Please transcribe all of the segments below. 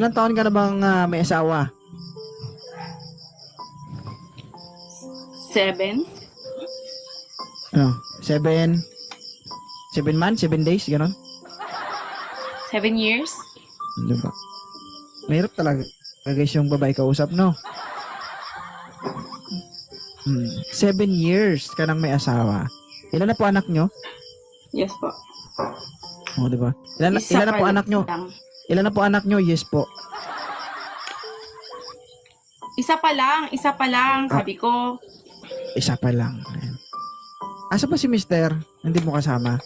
Ilang taon ka na bang may asawa? 7? Ano? 7 months, 7 days, gano'n? 7 years? Diba? Mahirap talaga guys yung babae kausap, no? 7 years ka nang may asawa. Ilan na po anak nyo? Yes po. O, diba? Ilan na po anak nyo? Lang. Ilan na po anak nyo? Yes po. Isa pa lang, sabi ko. Isa pa lang. Ayan. Asa pa si mister? Hindi mo kasama?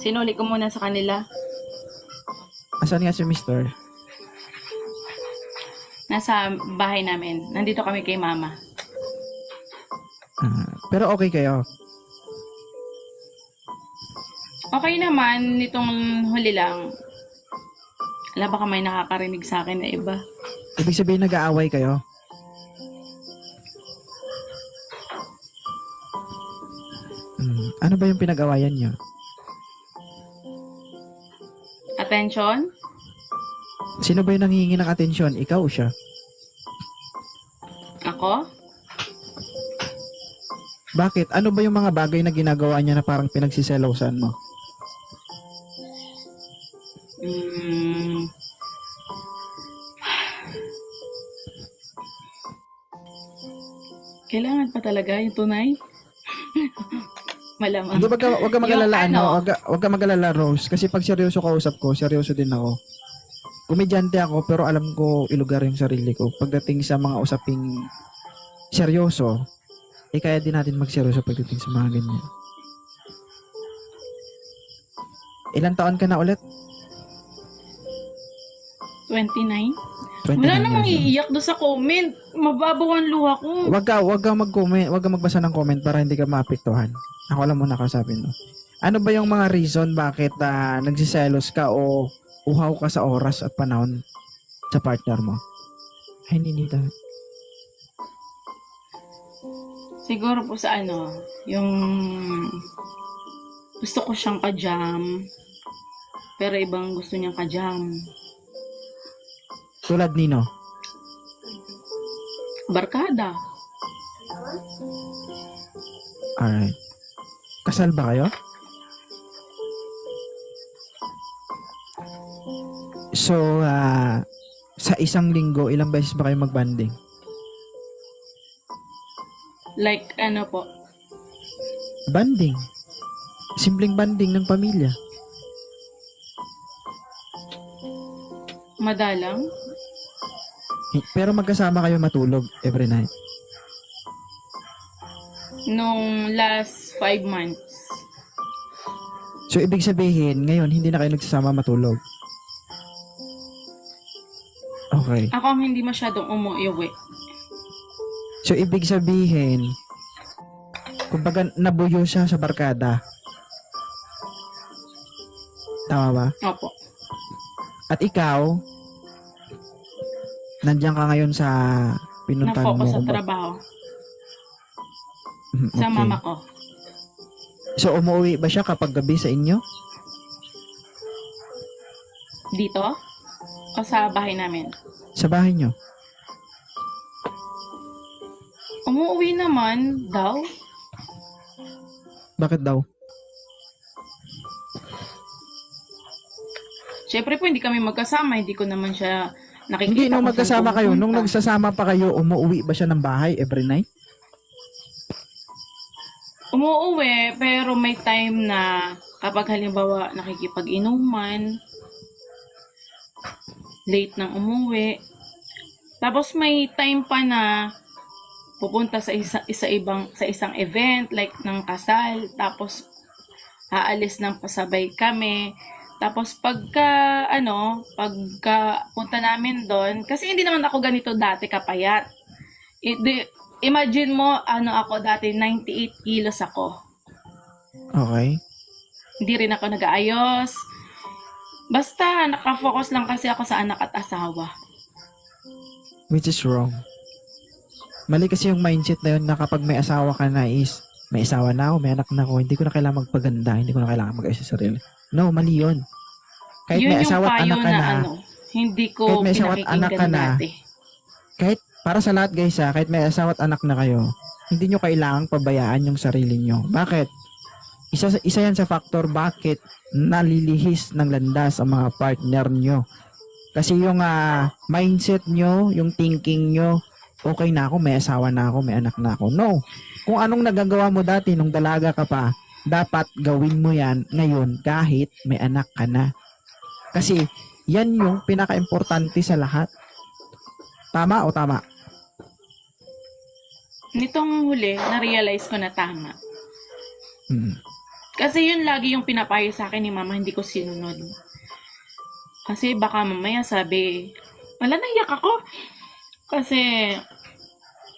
Sinuli ko muna sa kanila. Asan nga si mister? Nasa bahay namin. Nandito kami kay mama. Pero okay kayo? Okay naman, nitong huli lang. Wala baka may nakakarinig sa akin na iba. Ibig sabihin nag-aaway kayo? Ano ba yung pinag-awayan nyo? Attention? Sino ba yung nanghihingi ng atensyon? Ikaw o siya? Ako? Bakit? Ano ba yung mga bagay na ginagawa niya na parang pinagsiselosan mo? Kailangan pa talaga yung tunay? Malamang. Hindi, wag ka mag-alala, Yung ano? wag ka mag-alala, Rose. Kasi pag seryoso kausap ko, seryoso din ako. Komedyante ako, pero alam ko ilugar yung sarili ko. Pagdating sa mga usaping seryoso, kaya din natin magseryoso pagdating sa mga ganyan. Ilang taon ka na ulit? 29? 29 Wala namang years old. iiyak doon sa comment. Mababaw ang luha ko. Wag ka mag-comment, wag ka magbasa ng comment para hindi ka maapektuhan. Ako lang muna kausapin mo. Ano ba yung mga reason bakit nagsiselos ka o uhaw ka sa oras at panahon sa partner mo? Ay, Ninita. Siguro po sa ano, yung gusto ko siyang ka-jam, pero ibang gusto niyang ka-jam. Tulad nino? Barkada. Alright. Kasal ba kayo? So, sa isang linggo, ilang beses ba kayo magbanding? Like ano po, Banding. Simpleng banding ng pamilya. madalang. Pero magkasama kayo matulog every night. Nung last 5 months. So, ibig sabihin, ngayon, hindi na kayo nagsasama matulog. Okay. Ako ang hindi masyadong umuwi. So, ibig sabihin, kumbaga, nabuyo siya sa barkada. Tama ba? Opo. At ikaw, nandiyan ka ngayon sa pinuntahan mo. Na-focus sa kumbaga. trabaho. Okay. Sa mama ko. So, umuwi ba siya kapag gabi sa inyo? Dito? O sa bahay namin? Sa bahay nyo? Umuwi naman daw. Bakit daw? Siyempre po, hindi kami magkasama. Hindi ko naman siya nakikita. Hindi, nung kung magkasama saan kayo, nung pumupunta. nagsasama pa kayo, umuwi ba siya ng bahay every night? Umuuwi, pero may time na kapag halimbawa nakikipag-inuman, late nang umuwi. Tapos may time pa na pupunta sa isang event like ng kasal, tapos aalis ng pasabay kami. Tapos pagka punta namin doon, kasi hindi naman ako ganito dati kapayat. Imagine mo, ako dati, 98 kilos ako. Okay. Hindi rin ako nag-aayos. Basta, nakafocus lang kasi ako sa anak at asawa. Which is wrong. Mali kasi yung mindset na yun na kapag may asawa ka na is, may asawa na ako, may anak na ako, hindi ko na kailangan magpaganda, hindi ko na kailangan mag-ayos sa sarili. No, mali yun. Kahit Yun may yung asawa at payo anak ka na na, ano, hindi ko kahit may asawa at anak ka pinakikinggan na, dati. kahit para sa lahat guys kahit may asawa at anak na kayo, hindi nyo kailangang pabayaan yung sarili nyo. Bakit? Isa yan sa factor bakit nalilihis ng landas ang mga partner nyo. Kasi yung mindset nyo, yung thinking nyo, okay na ako, may asawa na ako, may anak na ako. No. Kung anong nagagawa mo dati nung dalaga ka pa, dapat gawin mo yan ngayon kahit may anak ka na. Kasi yan yung pinaka-importante sa lahat. Tama o tama? Nitong huli, na-realize ko na tama. Hmm. Kasi yun lagi yung pinapayo sa akin ni mama, hindi ko sinunod. Kasi baka mamaya sabi, wala, naiyak ako. Kasi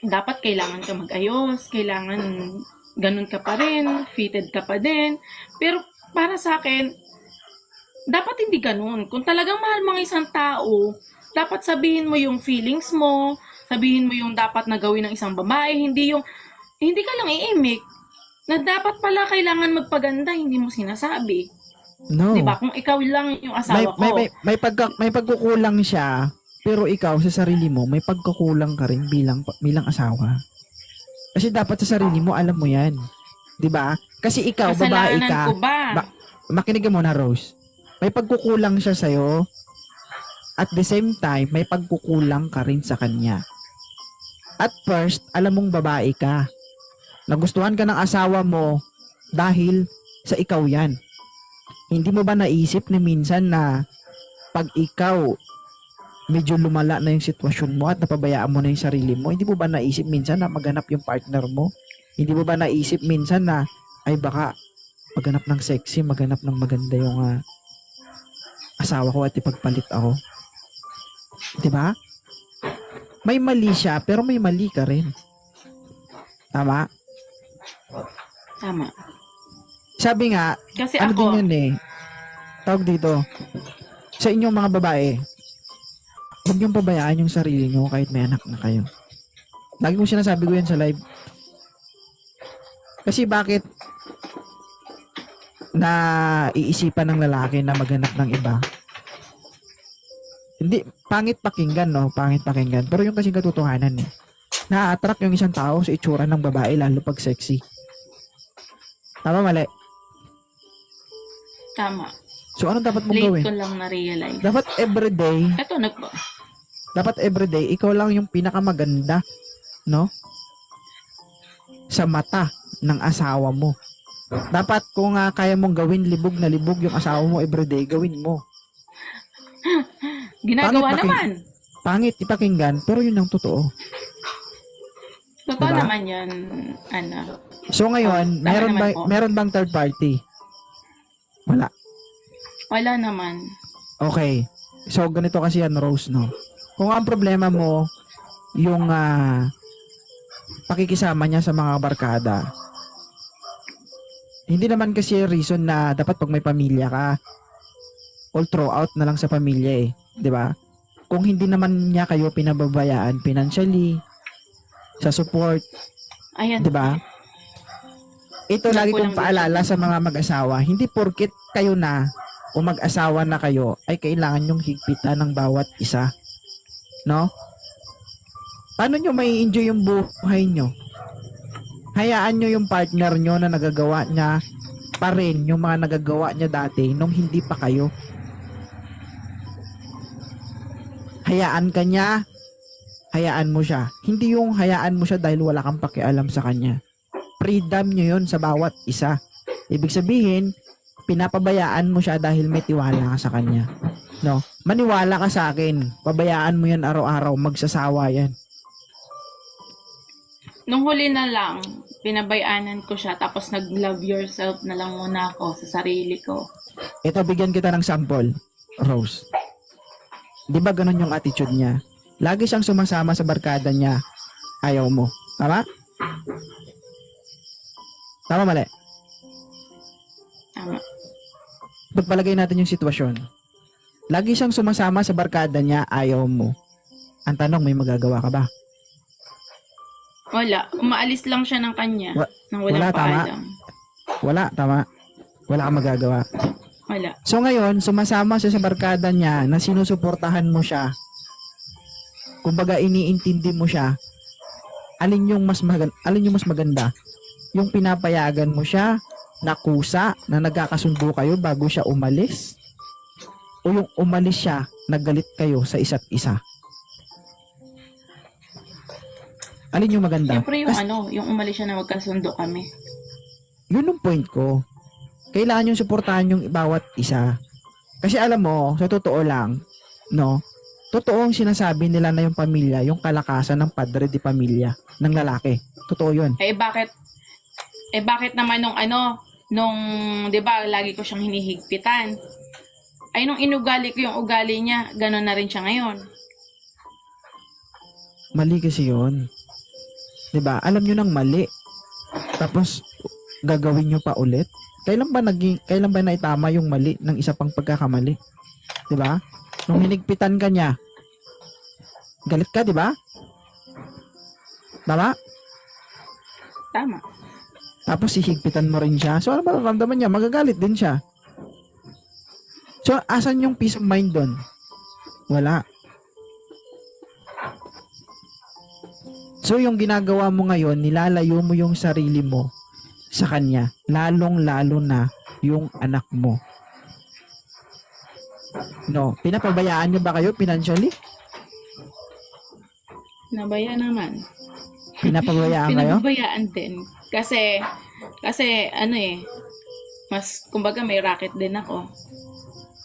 dapat kailangan ka mag-ayos, kailangan ganun ka pa rin, fitted ka pa din. Pero para sa akin, dapat hindi ganun. Kung talagang mahal mo ang isang tao, dapat sabihin mo yung feelings mo, sabihin mo yung dapat na gawin ng isang babae, hindi ka lang iimik. Na dapat pala kailangan magpaganda, hindi mo sinasabi. No. 'Di ba? Kung ikaw lang yung asawa ko. May pagkukulang siya, pero ikaw sa sarili mo, may pagkukulang ka rin bilang asawa. Kasi dapat sa sarili mo, alam mo yan. 'Di ba? Kasi ikaw, babae Kasalanan ka. ko ba? Makinig ka muna, Rose. May pagkukulang siya sa'yo. At the same time, may pagkukulang ka rin sa kanya. At first, alam mong babae ka. Nagustuhan ka ng asawa mo dahil sa ikaw yan. Hindi mo ba naisip ni minsan na pag ikaw medyo lumala na yung sitwasyon mo at napabayaan mo na yung sarili mo, hindi mo ba naisip minsan na maghanap yung partner mo? Hindi mo ba naisip minsan na ay baka maghanap ng sexy, maghanap ng maganda yung asawa ko at ipagpalit ako? 'Di ba? May mali siya pero may mali ka rin. Tama? Tama. Sabi nga, Kasi ano ako, din yun eh, tawag dito, sa inyong mga babae, huwag niyong pabayaan yung sarili niyo kahit may anak na kayo. Lagi ko sinasabi ko yan sa live. Kasi bakit na iisipan ng lalaki na maghanap ng iba? Hindi, pangit pakinggan, no? Pangit pakinggan. Pero yung kasing katotohanan eh. Na-attract yung isang tao sa itsura ng babae lalo pag sexy. Tama, mali? tama. So, anong dapat mong Late gawin? ko lang na-realize. Dapat everyday, ikaw lang yung pinakamaganda, no? Sa mata ng asawa mo. Dapat kung kaya mong gawin libog na libog yung asawa mo everyday, gawin mo. Ginagawa Pangit naman. Pangit ipakinggan, pero yun ang totoo. Totoo Diba? naman yan, Ana. So ngayon, Tama naman po. meron bang third party? Wala. Wala naman. Okay. So ganito kasi yan, Rose, no? Kung ang problema mo yung pakikisama niya sa mga barkada, hindi naman kasi reason na dapat pag may pamilya ka, all throughout na lang sa pamilya eh. 'Di ba? Kung hindi naman niya kayo pinababayaan financially, sa support, Ayan. 'di ba? Ito lagi kong paalala sa mga mag-asawa, hindi porket kayo na o mag-asawa na kayo ay kailangan yung higpitan ng bawat isa. No? Paano nyo may enjoy yung buhay nyo? Hayaan nyo yung partner nyo na nagagawa niya pa rin yung mga nagagawa niya dati nung hindi pa kayo. Hayaan ka niya, hayaan mo siya. Hindi yung hayaan mo siya dahil wala kang pakialam sa kanya. Freedom nyo yun sa bawat isa. Ibig sabihin, pinapabayaan mo siya dahil may tiwala ka sa kanya. No? Maniwala ka sa akin. Pabayaan mo yan araw-araw. Magsasawa yan. Nung huli na lang, pinabayaanan ko siya, tapos nag-love yourself na lang muna ako sa sarili ko. Ito, bigyan kita ng sample, Rose. Di ba ganun yung attitude niya? Lagi siyang sumasama sa barkada niya. Ayaw mo. Tama? Tama, mali? Tama. Pagpalagay natin yung sitwasyon. Lagi siyang sumasama sa barkada niya, ayaw mo. Ang tanong, may magagawa ka ba? Wala. Umaalis lang siya ng kanya. Nang walang wala, tama. paalam. Wala, tama. Wala kang magagawa. Wala. So ngayon, sumasama siya sa barkada niya na sinusuportahan mo siya. Kumbaga iniintindi mo siya. Alin yung mas maganda? Yung pinapayagan mo siya na kusa na nagkakasundo kayo bago siya umalis? O yung umalis siya, naggalit kayo sa isa't isa? Alin yung maganda? Siyempre yung umalis siya na magkasundo kami. Yun yung point ko. Kailangan yung suportahan yung bawat isa. Kasi alam mo, sa totoo lang, no? Totoo ang sinasabi nila na yung pamilya, yung kalakasan ng padre di pamilya ng lalaki. Totoo yun. Bakit naman nung 'di ba, lagi ko siyang hinihigpitan. Ay nung inugali ko yung ugali niya, gano'n na rin siya ngayon. Mali kasi yun. 'Di ba? Alam nyo nang mali. Tapos gagawin nyo pa ulit. Kailan ba naitama yung mali ng isa pang pagkakamali? 'Di ba? Nung hinigpitan ka niya, galit ka, 'di ba? Tama? Tama. Tapos hihigpitan mo rin siya. So ano ba nararamdaman niya? Magagalit din siya. So asan yung peace of mind doon? Wala. So yung ginagawa mo ngayon, nilalayo mo yung sarili mo sa kanya. Lalong-lalo na yung anak mo. No, pinapabayaan niyo ba kayo financially? Nabaya naman. Pinapabayaan kayo? Pinababayaan din. Kasi mas kumbaga may racket din ako.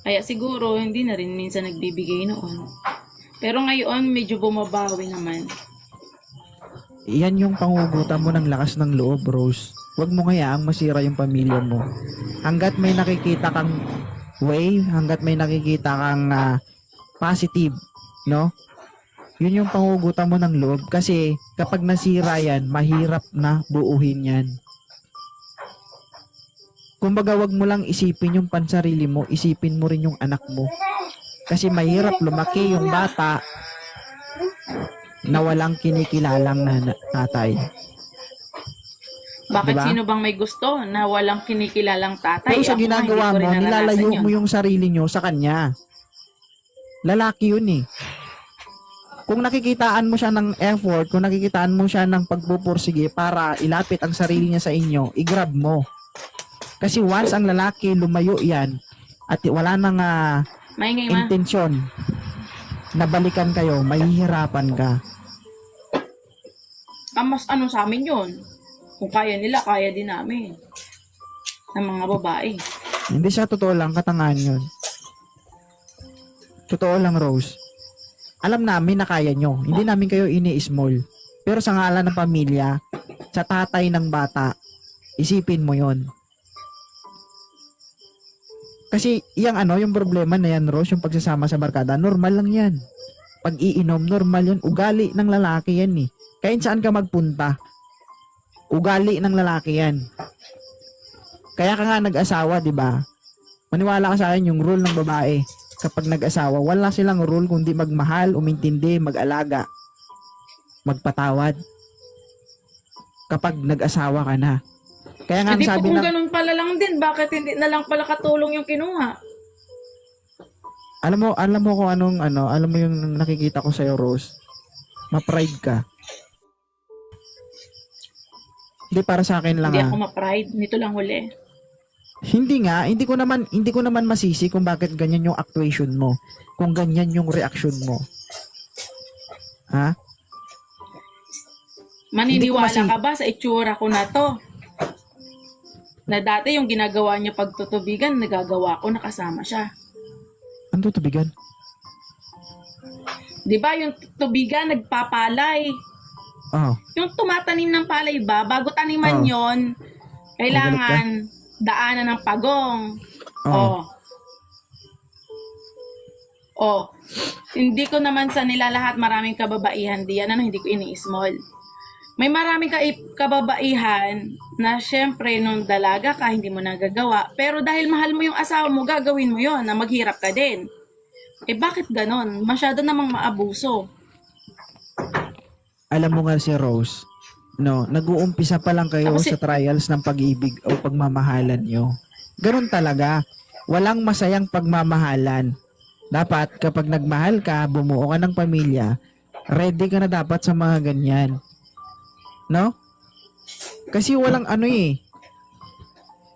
Kaya siguro hindi na rin minsan nagbibigay noon. Pero ngayon medyo bumabawi naman. Yan yung pangugutan mo ng lakas ng loob, Rose. Huwag mo hayaang masira yung pamilya mo. Hanggat may nakikita kang way, hanggat may nakikita kang positive, no? Yun yung pangugutan mo ng loob. Kasi kapag nasira yan, mahirap na buuhin yan. Kumbaga, wag mo lang isipin yung pansarili mo, isipin mo rin yung anak mo. Kasi mahirap lumaki yung bata na walang kinikilalang na tatay. Bakit Diba? sino bang may gusto na walang kinikilalang tatay? Pero sa Ako nga, ginagawa hindi ko mo, rin naranasan nilalayo yun. mo yung sarili nyo sa kanya. Lalaki yun eh. Kung nakikitaan mo siya ng effort, kung nakikitaan mo siya ng pagpupursige para ilapit ang sarili niya sa inyo, i-grab mo. Kasi once ang lalaki lumayo yan at wala nang Maingay ma. intensyon na balikan kayo, mahihirapan ka. Mas sa amin yun. Kung kaya nila, kaya din namin. Ng mga babae. Hindi siya totoo lang, katangahan yun. Totoo lang, Rose. Alam namin na kaya nyo. Hindi namin kayo ini-small. Pero sa ngalan ng pamilya, sa tatay ng bata, isipin mo yon. Kasi yung yung problema na yan, Rose, yung pagsasama sa barkada, normal lang yan. Pag-iinom, normal yan. Ugali ng lalaki yan eh. Kahit saan ka magpunta, ugali ng lalaki yan. Kaya ka nga nag-asawa, di ba? Maniwala ka sa akin, yung rule ng babae, kapag nag-asawa, wala silang rule kundi magmahal, umintindi, mag-alaga, magpatawad. Kapag nag-asawa ka na. Kaya nga Hindi po sabi kung ng, ganun pala lang din, bakit hindi na lang pala katulong yung kinuha? alam mo kung alam mo yung nakikita ko sa'yo, Rose, ma-pride ka. Hindi, para sa akin lang Hindi ako ma-pride, nito lang huli. Hindi nga, hindi ko naman masisi kung bakit ganyan yung actuation mo. Kung ganyan yung reaction mo. Ha? Maniniwala Hindi ko ka ba sa itsura ko na to? Na dati yung ginagawa niya pagtutubigan, nagagawa ko, nakasama siya. Ano tubigan? Di ba yung tubigan, nagpapalay. Oh, Yung tumatanim ng palay ba, bago taniman Oo. yon, kailangan daanan ng pagong. oh. Oh. Hindi ko naman sa nila lahat maraming kababaihan diyan, hindi ko ini-small. May maraming kababaihan na syempre nung dalaga ka, hindi mo nagagawa. Pero dahil mahal mo yung asawa mo, gagawin mo yon na maghirap ka din. Bakit ganon? Masyado namang maabuso. Alam mo nga si Rose, no, nag-uumpisa pa lang kayo Tapos sa trials ng pag-ibig o pagmamahalan nyo. Ganun talaga. walang masayang pagmamahalan. Dapat kapag nagmahal ka, bumuo ka ng pamilya, ready ka na dapat sa mga ganyan. No? Kasi walang ano eh.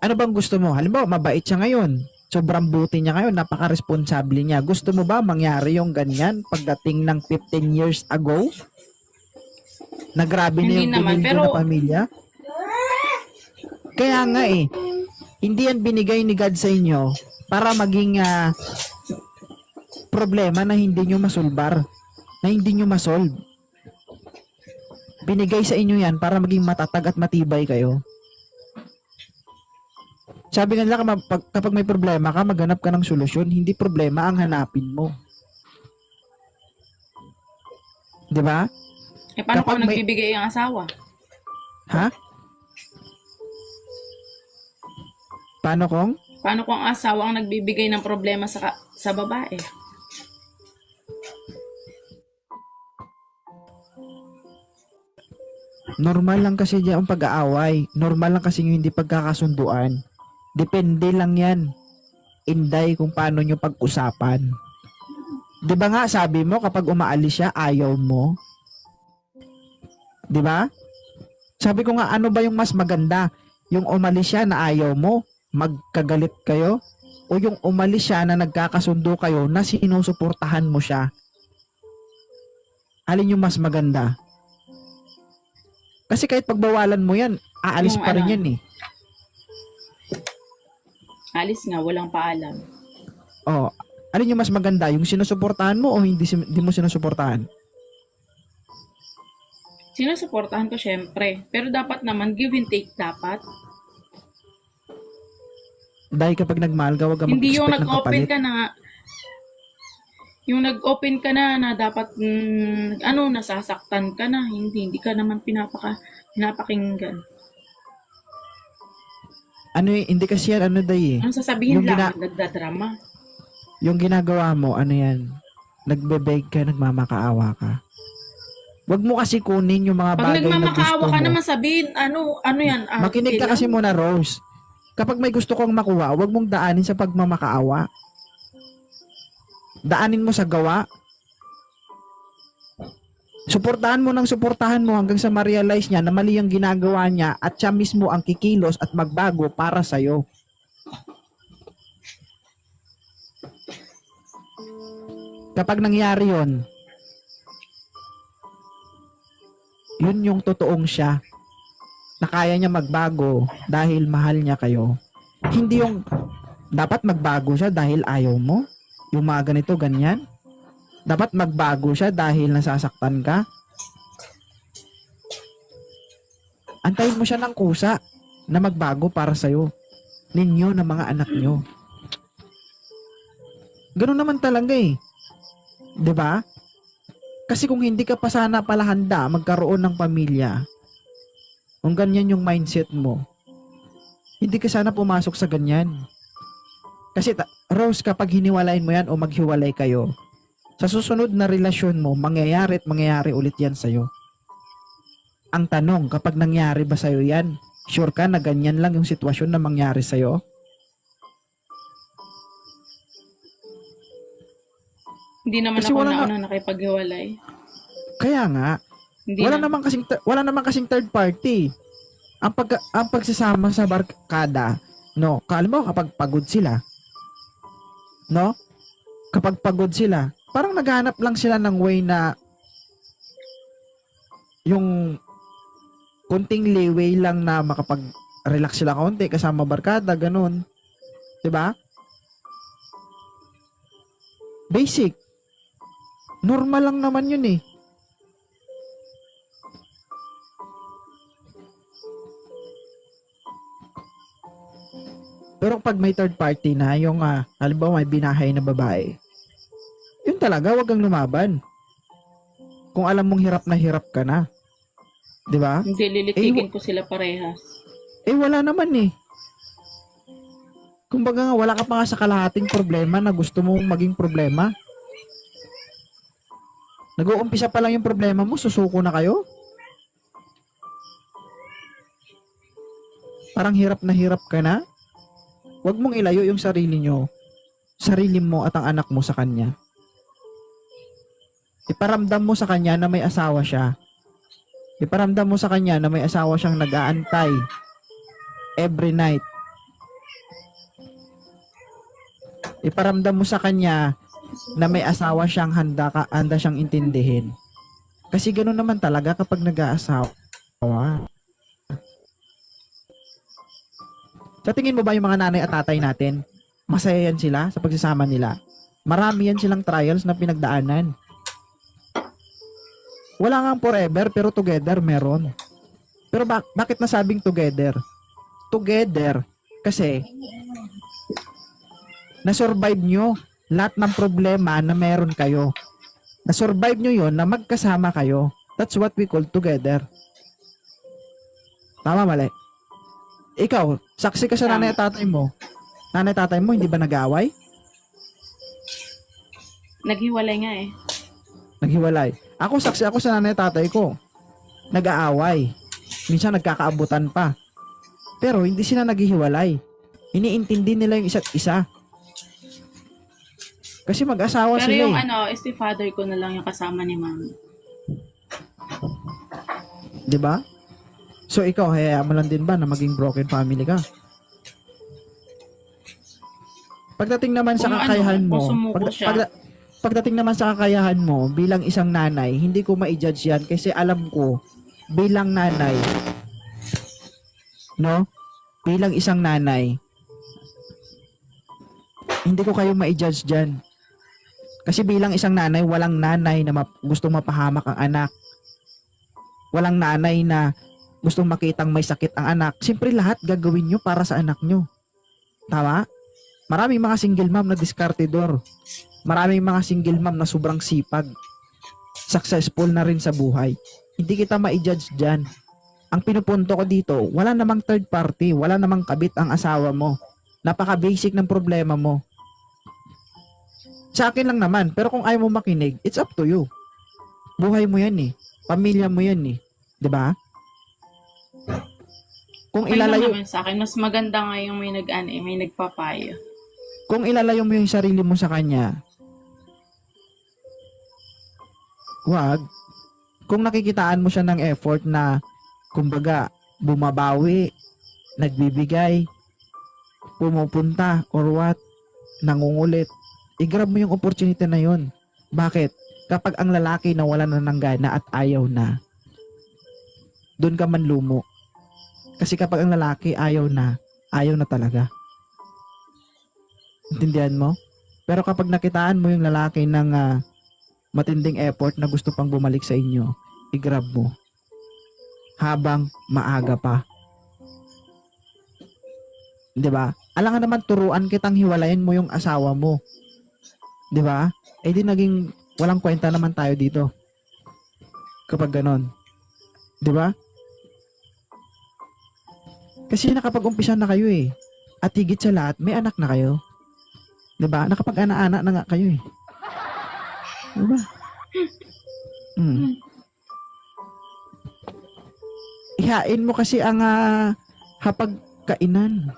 Ano bang gusto mo? Halimbawa, mabait siya ngayon. Sobrang buti niya ngayon, napaka-responsable niya. Gusto mo ba mangyari yung ganyan pagdating ng 15 years ago? Na grabe na Hindi yung naman, binildo pero na pamilya? Kaya nga eh, hindi yan binigay ni God sa inyo para maging problema na hindi nyo masulbar, na hindi nyo masolve. Binigay sa inyo yan para maging matatag at matibay kayo. Sabi nga nila, kapag may problema ka, maghanap ka ng solusyon. Hindi problema ang hanapin mo. 'Di ba? paano kapag kung may- nagbibigay ang asawa? Ha? Paano kung? Paano kung ang asawa ang nagbibigay ng problema sa babae? Normal lang kasi diyan ang pag-aaway. Normal lang kasi yung hindi pagkakasunduan. Depende lang yan. Inday kung paano nyo pag-usapan. 'Di ba nga sabi mo kapag umaalis siya, ayaw mo? 'Di ba? Sabi ko nga, ano ba yung mas maganda? Yung umalis siya na ayaw mo, magkagalit kayo? O yung umalis siya na nagkakasundo kayo na sinusuportahan mo siya? Alin yung mas maganda? Kasi kahit pagbawalan mo yan, aalis Yung pa rin ano, yan eh. Alis nga, walang paalam. Oh, alin yung mas maganda? Yung sinusuportahan mo o hindi mo sinusuportahan? Sinusuportahan ko syempre. Pero dapat naman, give and take dapat. Dahil kapag nagmahal ka, wag ka Hindi yung mag-expect ng nag-open kapalit. ka na, yung nag-open ka na dapat, nasasaktan ka na. Hindi ka naman pinapakinggan. Ano hindi kasi yan, ano day eh. Ano sasabihin Yung lang, nagdadrama. Yung ginagawa mo, ano yan, nagbebeg ka, nagmamakaawa ka. Wag mo kasi kunin yung mga Pag bagay na gusto nagmamakaawa ka mo. naman sabihin, ano yan? Makinig ka kasi muna, Rose. Kapag may gusto kong makuha, wag mong daanin sa pagmamakaawa. Daanin mo sa gawa. Suportahan mo hanggang sa ma-realize niya na mali ang ginagawa niya at siya mismo ang kikilos at magbago para sa'yo. Kapag nangyari yun yung totoong siya na kaya niya magbago dahil mahal niya kayo. Hindi yung dapat magbago siya dahil ayaw mo. Yung mga ganito, ganyan. Dapat magbago siya dahil nasasaktan ka. Antayin mo siya ng kusa na magbago para sa'yo. Ninyo na mga anak nyo. Ganun naman talaga eh. 'Di ba? Kasi kung hindi ka pa sana pala handa magkaroon ng pamilya, kung ganyan yung mindset mo, hindi ka sana pumasok sa ganyan. Kasi Rose, kapag hiniwalayin mo yan o maghiwalay kayo, sa susunod na relasyon mo, mangyayari at mangyayari ulit yan sa'yo. Ang tanong, kapag nangyari ba sa'yo yan, sure ka na ganyan lang yung sitwasyon na mangyari sa'yo? Hindi naman Kasi ako wala nauna nakipaghiwalay. Kaya nga, Hindi wala na. naman kasing third party. Ang pagsasama sa barkada, no, kalmo kapag pagod sila, no? Kapag pagod sila, parang naghahanap lang sila ng way na yung kunting leeway lang na makapag-relax sila konti kasama barkada, ganun. 'Di ba? Basic. Normal lang naman yun eh. Pero pag may third party na, yung halimbawa may binahay na babae, yun talaga, wag kang lumaban. Kung alam mong hirap ka na. 'Di ba? Hindi, lilitigin ko sila parehas. Wala naman eh. Kumbaga nga, wala ka pa nga sa kalahating problema na gusto mong maging problema. Nag-uumpisa pa lang yung problema mo, susuko na kayo? Parang hirap na hirap ka na? Huwag mong ilayo yung sarili mo at ang anak mo sa kanya. Iparamdam mo sa kanya na may asawa siya. Iparamdam mo sa kanya na may asawa siyang nag-aantay every night. Iparamdam mo sa kanya na may asawa siyang handa siyang intindihin. Kasi ganoon naman talaga kapag nag-aasawa. Sa tingin mo ba yung mga nanay at tatay natin, masaya yan sila sa pagsasama nila? Marami yan silang trials na pinagdaanan. Wala nga forever, pero together meron. Pero bakit nasabing together? Together, kasi na-survive nyo lahat ng problema na meron kayo. Na-survive nyo yon na magkasama kayo. That's what we call together. Tama, mali? Ikaw, saksi ka sa nanay at tatay mo. Nanay at tatay mo, hindi ba nag-aaway? Naghiwalay nga eh. Naghiwalay. Ako, saksi ako sa nanay at tatay ko. Nag-aaway. Minsan nagkakaabutan pa. Pero hindi sila naghihiwalay. Iniintindi nila yung isa't isa. Kasi mag-asawa Pero sila yung eh. stepfather ko na lang yung kasama ni mami. 'Di ba? So ikaw, hayaan mo lang din ba na maging broken family ka? Pagdating naman sa Kung kakayahan kung mo, sumuko siya. pagdating naman sa kakayahan mo bilang isang nanay, hindi ko ma-judge yan kasi alam ko bilang nanay, no? Bilang isang nanay, hindi ko kayo ma-judge dyan. Kasi bilang isang nanay, walang nanay na gustong mapahamak ang anak. Walang nanay na gustong makitang may sakit ang anak. Siyempre lahat gagawin nyo para sa anak nyo. Tama? Maraming mga single mom na diskartidor. Maraming mga single mom na sobrang sipag. Successful na rin sa buhay. Hindi kita ma-judge dyan. Ang pinupunto ko dito, wala namang third party, wala namang kabit ang asawa mo. Napaka-basic ng problema mo. Sa akin lang naman, pero kung ayaw mo makinig, it's up to you. Buhay mo yan eh. Pamilya mo yan eh. 'Di ba? Kung Okay lang ilalayo, naman sa akin, mas maganda nga yung may nagpapayo. kung ilalayo mo yung sarili mo sa kanya, wag. Kung nakikitaan mo siya ng effort na, kumbaga, bumabawi, nagbibigay, pumupunta, or what, nangungulit, i-grab mo yung opportunity na yun. Bakit? Kapag ang lalaki na wala na ng gana at ayaw na, doon ka man lumo. Kasi kapag ang lalaki ayaw na talaga. Intindihan mo? Pero kapag nakitaan mo yung lalaki ng matinding effort na gusto pang bumalik sa inyo, i-grab mo. Habang maaga pa. 'Di ba? Alangan naman turuan kitang hiwalayin mo yung asawa mo. 'Di ba? Eh di naging walang kwenta naman tayo dito. Kapag ganon. 'Di ba? Kasi nakapag-umpisa na kayo eh. At higit sa lahat, may anak na kayo. 'Di ba? Nakapag-ana-ana na nga kayo eh. 'Di ba? Ihain mo kasi ang hapagkainan.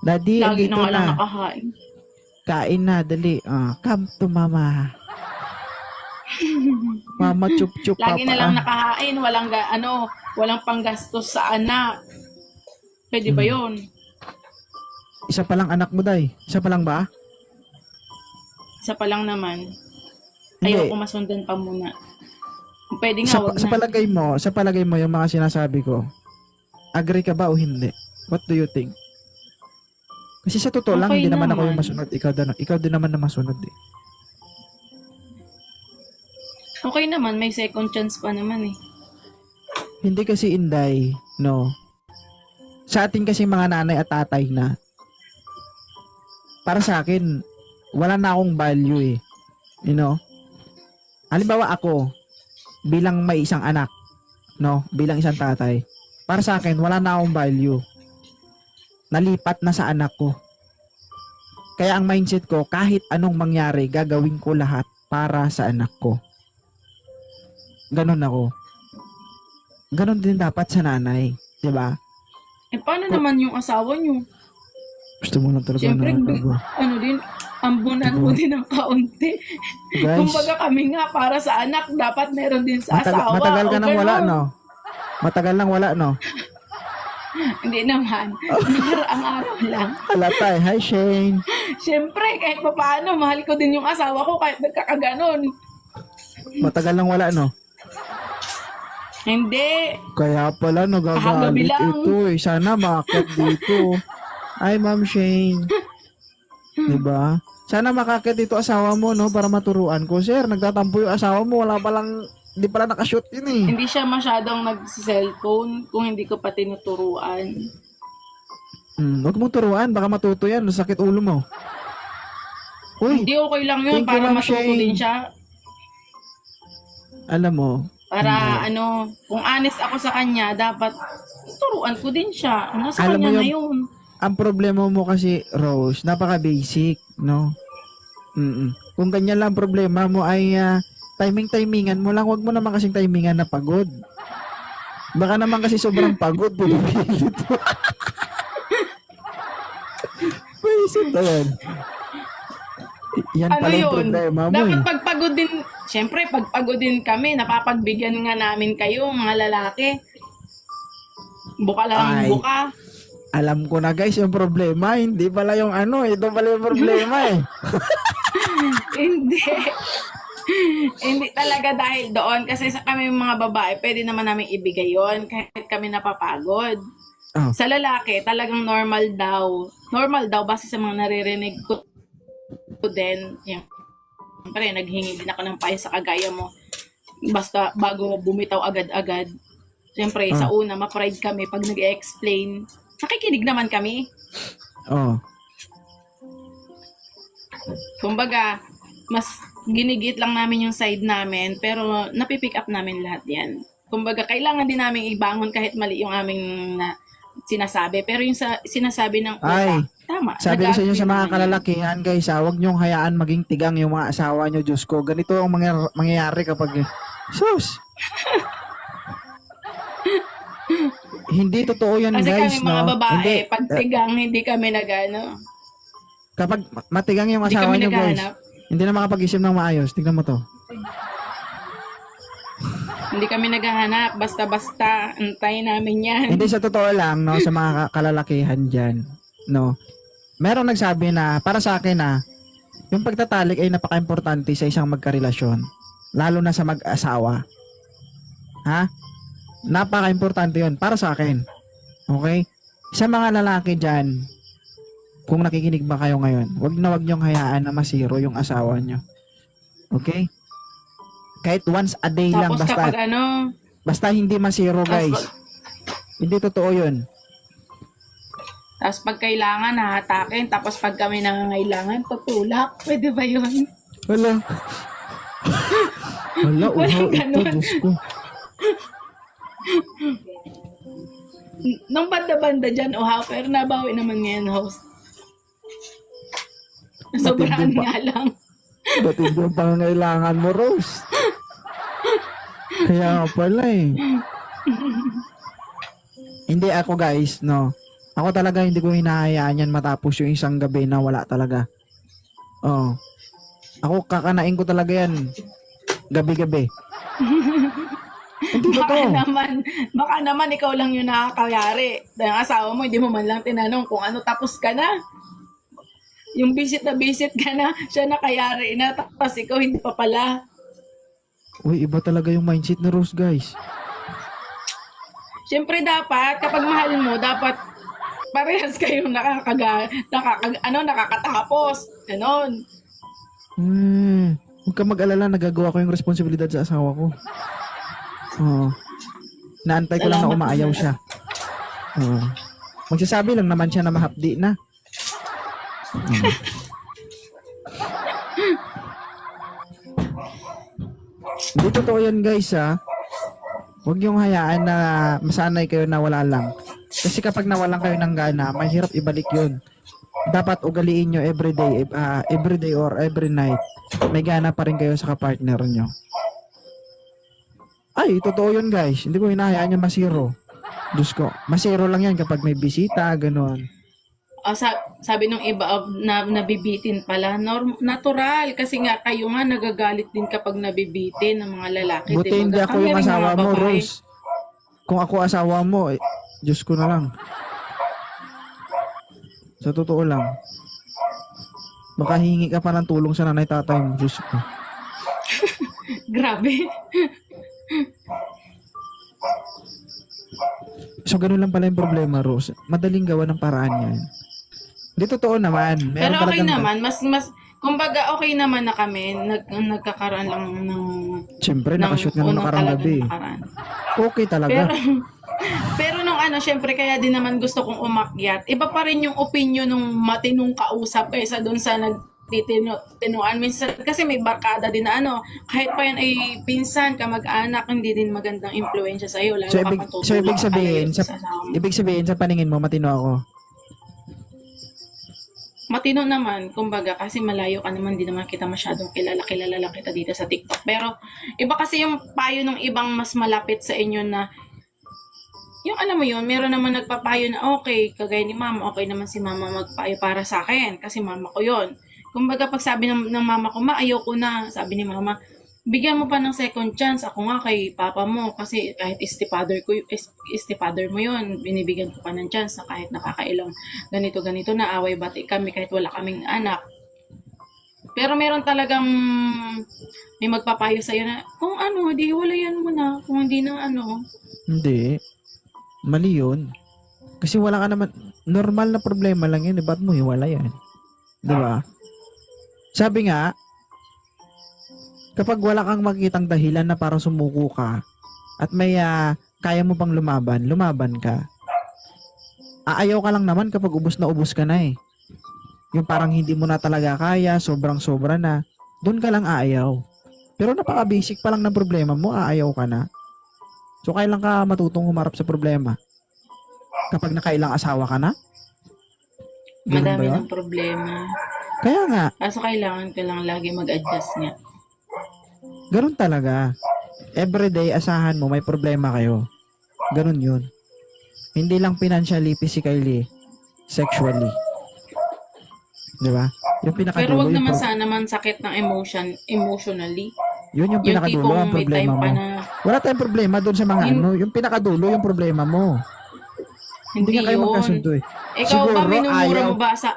Daddy, Lagi andito na nga lang na. nakahain. Kain na, dali. Come to mama. Mama chup-chup, papa. Lagi na lang nakahain, walang panggastos sa anak. Pwede ba yun? Isa pa lang anak mo, day. Isa pa lang ba? Isa pa lang naman. Hindi. Ayoko masundan pa muna. Kung pwede nga, wag Sa na. palagay mo yung mga sinasabi ko, agree ka ba o hindi? What do you think? Kasi sa totoo lang, Okay hindi naman ako naman. yung masunod. Ikaw din naman na masunod eh. Okay naman, may second chance pa naman eh. Hindi kasi Inday, no. Sa atin kasi mga nanay at tatay na, para sa akin, wala na akong value eh. You know? Halimbawa ako, bilang may isang anak, no, bilang isang tatay, para sa akin, wala na akong value. Nalipat na sa anak ko. Kaya ang mindset ko, kahit anong mangyari, gagawin ko lahat para sa anak ko. Ganon ako. Ganon din dapat sa nanay, 'di ba? paano naman yung asawa nyo? Gusto mo lang talaga Siyempre, na nagawa. ano din, ambunan mo din ng kaunti. Guys, Kumbaga kami nga, para sa anak, dapat meron din sa asawa. matagal ka o nang wala, ganun. no? Matagal nang wala, no? Hindi naman. Ang araw lang. Halata eh. Hi, Shane. Siyempre, kahit pa paano, mahal ko din yung asawa ko kahit nagkakaganon. Matagal nang wala, no? Hindi. Kaya pala Kahagabi nagagalit lang. ito eh. Sana makakit dito. Ay, Ma'am Shane. Diba? Sana makakit dito asawa mo, no? Para maturuan ko. Sir, nagtatampo yung asawa mo. Wala palang, hindi pala nakashoot yun eh. Hindi siya masyadong nag-cellphone kung hindi ko pa tinuturuan. Huwag mong turuan. Baka matuto yan. Sakit ulo mo. Uy, Hindi okay lang yun Thank you, para Ma'am matuto Shane. din siya. alam mo, Para kung honest ako sa kanya, dapat turuan ko din siya. Nasa Alam mo kanya na yung- yun. ang problema mo kasi, Rose, napaka-basic, no? Kung ganyan lang problema mo ay timing-timingan mo lang. Huwag mo naman kasing timingan na pagod. Baka naman kasi sobrang pagod, pinipilit mo. Basic na yan. Yan Ano pala yung yun? problema mo Dapat eh. pagpagod din, syempre pagpagod din kami, napapagbigyan nga namin kayo, mga lalaki. Buka lang Ay. buka. Alam ko na guys yung problema. Hindi pala yung ito pala yung problema eh. Hindi. Hindi talaga dahil doon. Kasi sa kami mga babae, pwede naman namin ibigay yon kahit kami napapagod. Oh. Sa lalaki, talagang normal daw. Normal daw, base sa mga naririnig ko din. Yung, siyempre, naghingi din ako ng payo sa kagaya mo. Basta bago bumitaw agad-agad. Siyempre, sa una, ma-pride kami pag nag-explain. Nakikinig naman kami. Oh. Kumbaga, mas ginigit lang namin yung side namin, pero napipick up namin lahat yan. Kumbaga, kailangan din namin ibangon kahit mali yung aming sinasabi. Pero yung sinasabi ng Ay, tama. sabi ko sa inyo sa mga Nag-agree naman yan. kalalakihan guys, huwag niyong hayaan maging tigang yung mga asawa niyo, Diyos ko. Ganito ang mangyayari kapag sus. Hindi totoo yan Kasi guys, kami mga no? babae, Hindi, pag tigang, hindi kami nagano. kapag matigang yung Hindi asawa kami niyo guys, naghahanap. hindi na makapag-isip ng maayos. Tingnan mo to. Hindi kami naghahanap. Basta-basta. Antayin namin yan. Hindi sa totoo lang, no, sa mga kalalakihan dyan, no. Merong nagsabi na, para sa akin yung pagtatalik ay napaka-importante sa isang magkarelasyon. Lalo na sa mag-asawa. Ha? Napaka-importante yun, para sa akin. Okay? Sa mga lalaki dyan, kung nakikinig ba kayo ngayon, wag niyong hayaan na masiro yung asawa nyo. Okay? Kahit once a day lang, Tapos kapag basta hindi masiro guys. Tapos- Hindi totoo yun. tapos pag kailangan, hahatakin. Tapos pag kami nangangailangan, tutulak. Pwede ba yun? Wala. Wala, uhaw Walang ito, ganun. Diyos ko. Nung banda-banda dyan, pero nabawi naman ngayon, host. Sobrang Matindi pa. nga lang. Ba't hindi yung pangangailangan mo, Rose? Kaya pala eh. Hindi ako guys, no. Ako talaga hindi ko hinahayaan yan matapos yung isang gabi na wala talaga. Oh. Ako kakanain ko talaga yan. Gabi-gabi. Hindi totoo. Baka naman ikaw lang yung nakakayari. Dahil ang asawa mo, hindi mo man lang tinanong kung ano, tapos ka na. Yung visit ka na, siya nakayari na, tapos ikaw hindi pa pala. Uy, iba talaga yung mindset ni Rose, guys. Siyempre dapat, kapag mahal mo, dapat parehas kayong nakakatapos. Ganon. Huwag ka mag-alala, nagagawa ko yung responsibilidad sa asawa ko. Oo. Naantay ko lang na Salamat umaayaw naman. siya. Oo. Magsasabi lang naman siya na mahapdi na. Hindi totoo yan guys ha. Huwag yung hayaan na masanay kayo na wala lang. Kasi kapag nawalan kayo ng gana, mahirap ibalik yun. Dapat ugaliin nyo everyday or every night. May gana pa rin kayo sa kapartner nyo. Ay, totoo yun guys. Hindi ko hinahayaan yung masiro. Diyos ko, masero lang yan kapag may bisita, ganon. Sabi nung iba na nabibitin pala, natural kasi nga kayo nga nagagalit din kapag nabibitin ng mga lalaki. Buti diba? hindi ako Kami yung rin asawa mga mo, babae. Rose. Kung ako asawa mo, Diyos ko na lang. Sa totoo lang. Makahingi ka pa ng tulong sa nanay tatay mo, Diyos ko. Grabe. So, ganun lang pala yung problema, Rose. Madaling gawa ng paraan yan. Hindi totoo naman. Meron Pero okay talagang- naman, mas kumbaga okay naman na kami, nagkakaroon lang ng Siyempre, nakashoot nga nung unang nakarang talagang gabi. nakaraan. Okay talaga. Pero pero nung syempre kaya din naman gusto kong umakyat. Iba pa rin yung opinion ng matinong kausap kaysa doon sa nagtitinuan. Minsan kasi may barkada din na kahit pa yan ay pinsan, kamag-anak, hindi din magandang impluwensya sa iyo. Lalo So, ka ibig, pang so, tutulong ibig ka sabihin, palayo sa, asawa mo. ibig sabihin, sa paningin mo, matino ako. Matino naman, kumbaga, kasi malayo ka naman, di naman kita masyadong kilala lang kita dito sa TikTok. Pero, iba kasi yung payo ng ibang mas malapit sa inyo na, yung alam mo yun, meron naman nagpapayo na okay, kagaya ni mama, okay naman si mama magpayo para sa akin, kasi mama ko yun. Kumbaga, pag sabi ng mama ko, ayaw ko na, sabi ni mama, bigyan mo pa ng second chance, ako nga kay papa mo, kasi kahit stepfather mo yun, binibigyan ko pa ng chance na kahit nakakailang ganito na away bati kami kahit wala kaming anak. Pero meron talagang may magpapayo sa'yo na, kung di hiwalayan mo na, kung hindi na Hindi. Mali yun. Kasi wala ka naman, normal na problema lang yun, ba't mo hiwala yan? Diba? Sabi nga, kapag wala kang makitang dahilan na parang sumuko ka, at may kaya mo pang lumaban ka. Aayaw ka lang naman kapag ubos ka na eh. Yung parang hindi mo na talaga kaya, sobrang-sobra na, doon ka lang aayaw. Pero napaka-basic pa lang ng problema mo, aayaw ka na. So, kailan ka matutong humarap sa problema? Kapag nakailang asawa ka na? Ganun ba madami yun? ng problema. Kaya nga, Kaso kailangan ko lang lagi mag-adjust nga. ganun talaga. Everyday, asahan mo, may problema kayo. Ganun yun. Hindi lang financially, physically, sexually. Di ba? Yung pinakadulo. Pero wag yung naman sana man sakit ng emotionally. yun yung Yung pinakadulo tipong ang may problema time mo. pa na Wala tayong problema doon sa mga yung pinakadulo yung problema mo. Hindi hindi nga kayo yun. magkasundo eh. Ikaw Siguro, ba minumura ayaw- mo ba sa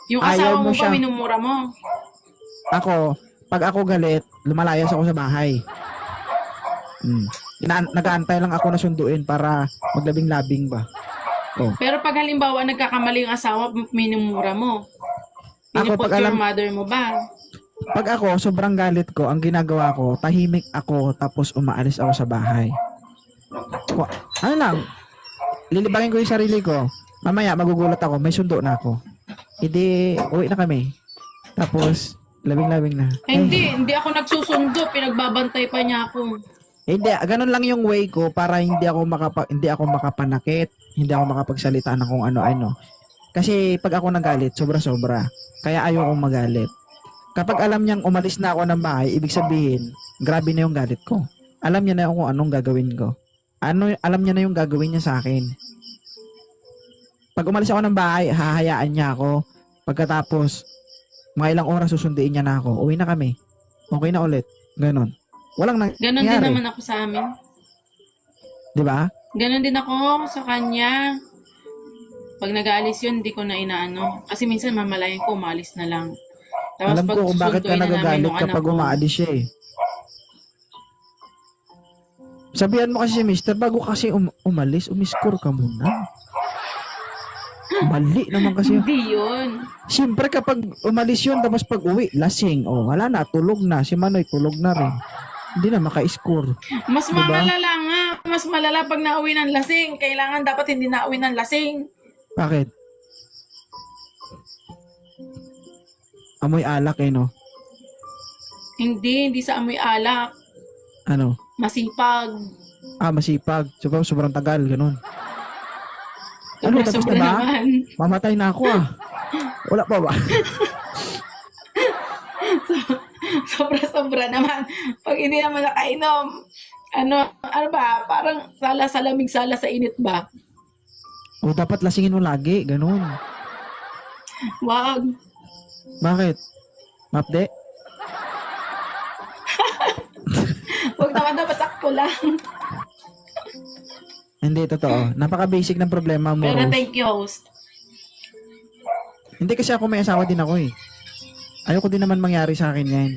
yung ayaw asawa mo mo ba siya. minumura mo? Ako, pag ako galit, lumalayas ako sa bahay. Nag-aantay lang ako na sunduin para maglabing-labing ba. Pero pag halimbawa nagkakamali yung asawa, minumura mo. Ako, Pinuput pag your alam- mother mo ba? Pag ako, sobrang galit ko, ang ginagawa ko, tahimik ako, tapos umaalis ako sa bahay. Ano lang, lilibangin ko yung sarili ko. Mamaya, magugulat ako, may sundo na ako. Hindi, uwi na kami. Tapos, labing-labing na. Hindi ako nagsusundo, pinagbabantay pa niya ako. Hindi, ganun lang yung way ko para hindi ako makapanakit, hindi ako makapagsalita ng kung ano-ano. Kasi pag ako nagalit, sobra-sobra. Kaya ayokong magalit. Kapag alam niyang umalis na ako ng bahay, ibig sabihin, grabe na yung galit ko. Alam niya na kung anong gagawin ko. Alam niya na yung gagawin niya sa akin. Pag umalis ako ng bahay, hahayaan niya ako. Pagkatapos, mga ilang oras susunduin niya na ako. Uwi na kami. Okay na ulit. Ganon. Walang nangyari. Ganon din naman ako sa amin. Di ba? Ganon din ako sa kanya. Pag nag-aalis yun, hindi ko na inaano. Kasi minsan mamalayan ko, umalis na lang. Tapos Alam ko kung bakit ka susunduin na namin nagagalit nung anak kapag ko. umaalis siya eh. Sabihan mo kasi si Mister, bago kasi umalis, umiscore ka muna. Mali naman kasi. Hindi yun. Siyempre kapag umalis yun, tapos pag uwi, lasing. Oh, wala na, tulog na. Si Manoy, tulog na rin. Hindi na maka-score. Mas Diba? malala nga. Mas malala pag nauwi ng lasing. Kailangan dapat hindi nauwi ng lasing. Bakit? Amoy alak eh, no? Hindi sa amoy alak. Ano? Masipag. Masipag. Sobrang tagal, ganun. Ano, tapos Sobra-sobra na ba? naman. Mamatay na ako Wala pa ba? Sobra-sobra naman. Pag hindi naman nakainom, Ano ba? Parang sala sa lamig, sala sa init ba? O dapat lasingin mo lagi, ganun. Wag. Bakit? Mapde? Wag naman, dapat sakto lang. Hindi, totoo. Napaka-basic ng problema mo, Pero Rose. thank you, host. Hindi kasi ako may asawa din ako eh. Ayoko din naman mangyari sa akin yan.